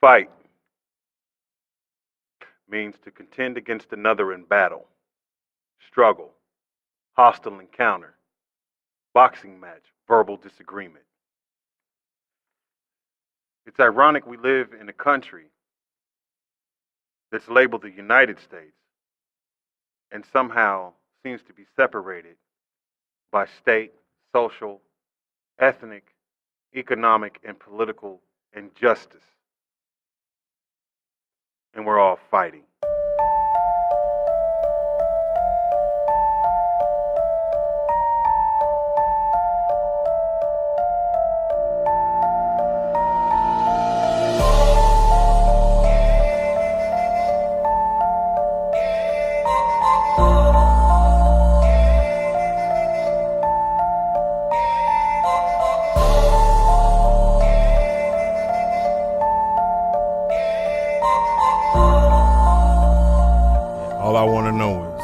Fight means to contend against another in battle, struggle, hostile encounter, boxing match, verbal disagreement. It's ironic we live in a country that's labeled the United States and somehow seems to be separated by state, social, ethnic, economic, and political injustice. And we're all fighting. All I want to know is,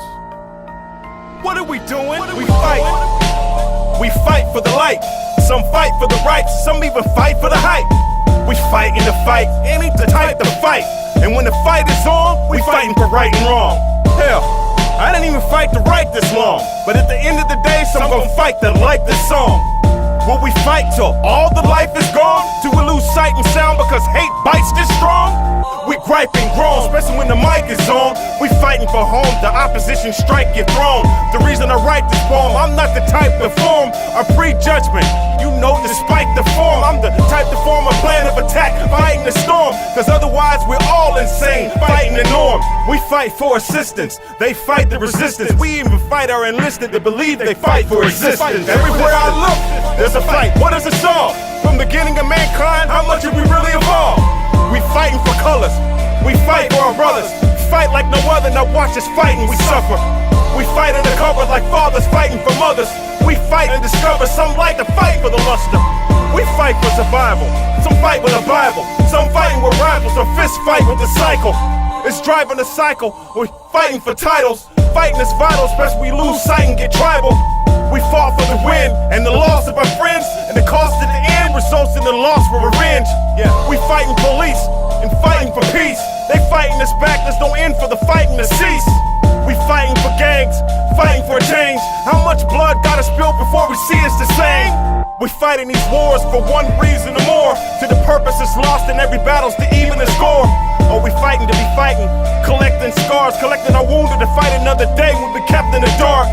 what are we doing? We fight. We fight for the light. Some fight for the rights. Some even fight for the hype. We fight in the fight. Any type to fight. And when the fight is on, we fighting for right and wrong. Hell, I didn't even fight to write this long. But at the end of the day, some gon' fight that like this song. Will we fight till all the life is gone? Till we lose sight and sound because hate bites this strong? We gripe and groan, especially when the mic is on. We fighting for home, the opposition strike your throne. The reason I write this poem, I'm not the type to form a prejudgment. You know, despite the form, I'm the type to form a plan of attack, fighting the storm. Cause otherwise we're all insane, fighting the norm. We fight for assistance, they fight the resistance. We even fight our enlisted to believe they fight for existence. Everywhere I look, there's a fight. What is a song? From the beginning of mankind, how much have we really evolved? We fighting for colors, we fight for our brothers. Fight like no other, now watch us fighting, we suffer. We fight under cover like fathers fighting for mothers. We fight and discover some like to fight for the luster. We fight for survival, some fight with a Bible. Some fighting with rivals, or fist fight with the cycle. It's driving the cycle, we're fighting for titles. Fighting is vital, especially we lose sight and get tribal. We fought for the win and the loss of our friends, and the cost at the end results in the loss for revenge. Yeah, we fighting police and fighting for peace. They fighting us back, there's no end for the fighting to cease. We fighting for gangs, fighting for a change. How much blood gotta spill before we see it's the same? We fighting these wars for one reason or more. To the purpose is lost in every battle's to even the score. Or we fighting to be fighting, collecting scars, collecting our wounded to fight another day when we're kept in the dark.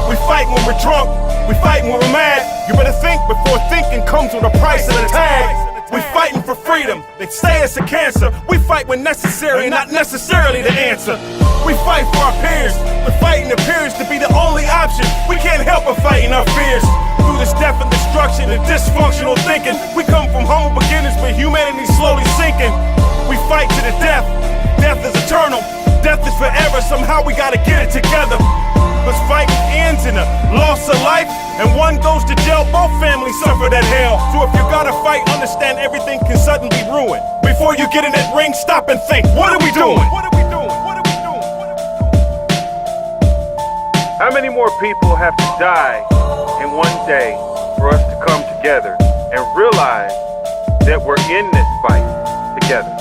We fight when we're drunk, we fight when we're mad. You better think before thinking comes with a price and a tag. We fighting for freedom, they say it's a cancer. We fight when necessary and not necessarily the answer. We fight for our peers, but fighting appears to be the only option. We can't help but fighting our fears. Through this death and destruction and dysfunctional thinking, we come from humble beginnings but humanity's slowly sinking. We fight to the death, death is eternal. Death is forever, somehow we gotta get it together. Cause fighting ends in a loss of life, and one goes to jail, both families suffer that hell. So if you gotta fight, understand everything can suddenly be ruined. Before you get in that ring, stop and think, what are we doing? What are we doing? What are we doing? What are we doing? How many more people have to die in one day for us to come together and realize that we're in this fight together?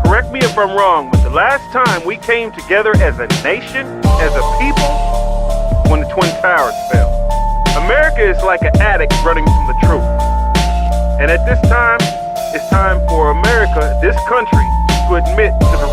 Correct me if I'm wrong, but the last time we came together as a nation, as a people, when the Twin Towers fell. America is like an addict running from the truth. And at this time, it's time for America, this country, to admit to the